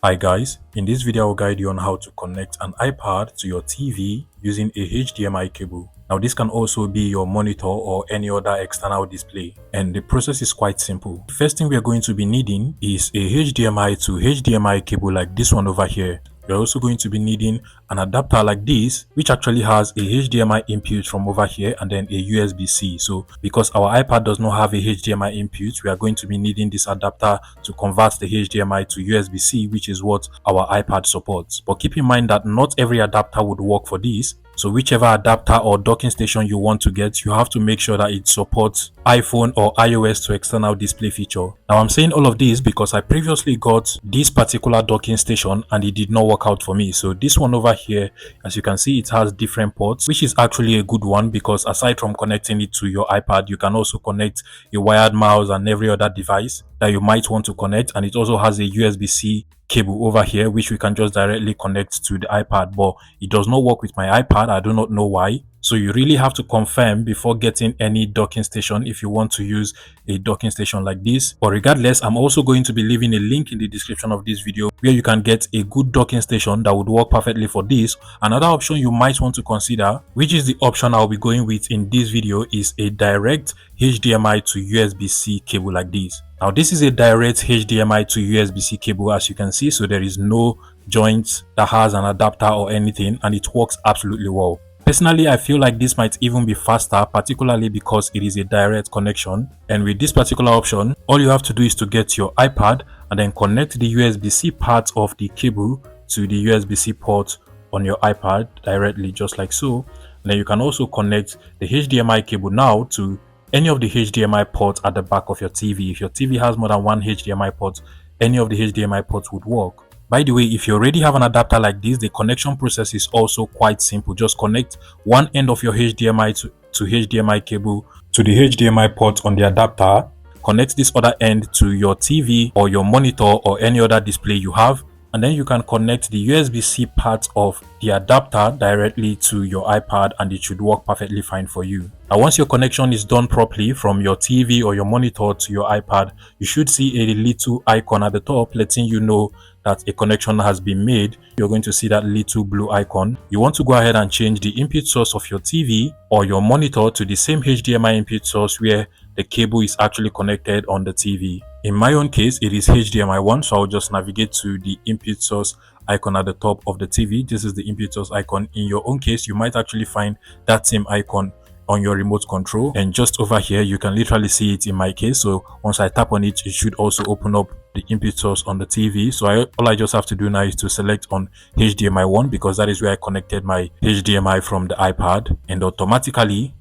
Hi guys, in this video I'll guide you on how to connect an iPad to your TV using a HDMI cable. Now this can also be your monitor or any other external display, and the process is quite simple. The first thing we are going to be needing is a HDMI to HDMI cable like this one over here. You're also going to be needing an adapter like this, which actually has a HDMI input from over here and then a USB-C. So because our iPad does not have a HDMI input, we are going to be needing this adapter to convert the HDMI to USB-C, which is what our iPad supports. But keep in mind that not every adapter would work for this. So whichever adapter or docking station you want to get, you have to make sure that it supports iPhone or iOS to external display feature. Now I'm saying all of this because I previously got this particular docking station and it did not work out for me. So this one over here, as you can see, it has different ports, which is actually a good one because aside from connecting it to your iPad, you can also connect a wired mouse and every other device that you might want to connect. And it also has a USB-C cable over here, which we can just directly connect to the iPad, but it does not work with my iPad. I do not know why. So you really have to confirm before getting any docking station if you want to use a docking station like this. But regardless, I'm also going to be leaving a link in the description of this video where you can get a good docking station that would work perfectly for this. Another option you might want to consider, which is the option I'll be going with in this video, is a direct HDMI to USB-C cable like this. Now this is a direct HDMI to USB-C cable, as you can see, so there is no joint that has an adapter or anything, and it works absolutely well. Personally, I feel like this might even be faster, particularly because it is a direct connection. And with this particular option, all you have to do is to get your iPad and then connect the USB-C part of the cable to the USB-C port on your iPad directly, just like so. And then you can also connect the HDMI cable now to any of the HDMI ports at the back of your TV. If your TV has more than one HDMI port, any of the HDMI ports would work. By the way, if you already have an adapter like this, the connection process is also quite simple. Just connect one end of your HDMI to HDMI cable to the HDMI port on the adapter. Connect this other end to your TV or your monitor or any other display you have, and then you can connect the USB-C part of the adapter directly to your iPad and it should work perfectly fine for you. Now once your connection is done properly from your TV or your monitor to your iPad, you should see a little icon at the top letting you know that a connection has been made. You're going to see that little blue icon. You want to go ahead and change the input source of your TV or your monitor to the same HDMI input source where the cable is actually connected on the TV. In my own case, it is HDMI 1, so I'll just navigate to the input source icon at the top of the TV. This is the input source icon. In your own case, you might actually find that same icon on your remote control, and just over here you can literally see it in my case. So once I tap on it, it should also open up the input source on the TV. So all I just have to do now is to select on HDMI 1 because that is where I connected my HDMI from the iPad, and automatically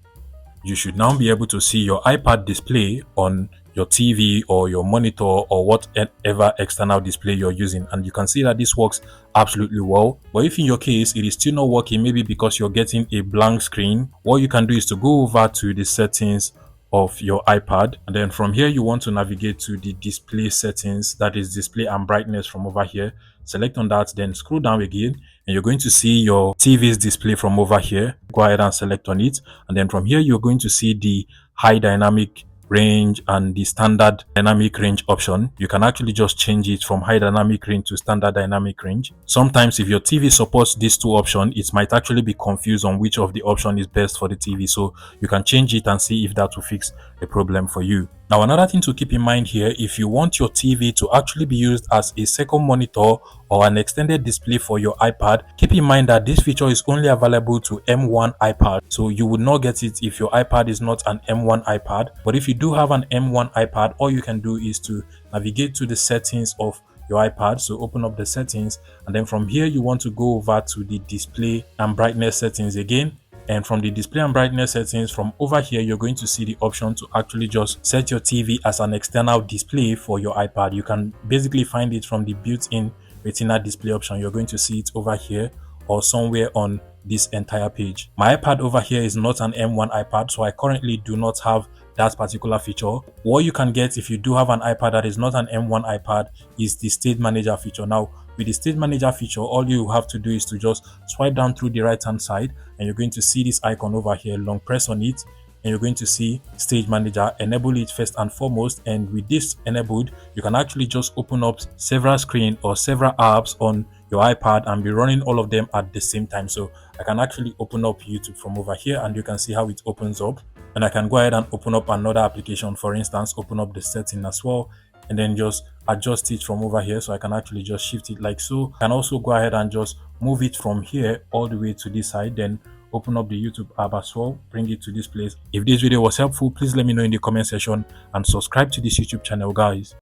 you should now be able to see your iPad display on your TV or your monitor or whatever external display you're using, and you can see that this works absolutely well. But if in your case it is still not working, maybe because you're getting a blank screen, what you can do is to go over to the settings of your iPad, and then from here you want to navigate to the display settings, that is display and brightness from over here. Select on that, then scroll down again and you're going to see your TV's display from over here. Go ahead and select on it, and then from here you're going to see the high dynamic range and the standard dynamic range option. You can actually just change it from high dynamic range to standard dynamic range. Sometimes if your TV supports these two options, it might actually be confused on which of the option is best for the TV, so you can change it and see if that will fix the problem for you. Now another thing to keep in mind here, if you want your TV to actually be used as a second monitor or an extended display for your iPad, keep in mind that this feature is only available to M1 iPad. So you would not get it if your iPad is not an M1 iPad. But if you do have an M1 iPad, all you can do is to navigate to the settings of your iPad. So open up the settings, and then from here you want to go over to the display and brightness settings again. And from the display and brightness settings, from over here you're going to see the option to actually just set your TV as an external display for your iPad. You can basically find it from the built-in retina display option. You're going to see it over here or somewhere on this entire page. My iPad over here is not an M1 iPad, so I currently do not have that particular feature. What you can get if you do have an iPad that is not an M1 iPad is the state manager feature. Now with the state manager feature, all you have to do is to just swipe down through the right hand side and you're going to see this icon over here. Long press on it, and you're going to see Stage Manager. Enable it first and foremost, and with this enabled, you can actually just open up several screens or several apps on your iPad and be running all of them at the same time. So I can actually open up YouTube from over here, and you can see how it opens up. And I can go ahead and open up another application, for instance, open up the setting as well, and then just adjust it from over here. So I can actually just shift it like so. I can also go ahead and just move it from here all the way to this side, then open up the YouTube app as well, bring it to this place. If this video was helpful, please let me know in the comment section and subscribe to this YouTube channel, guys.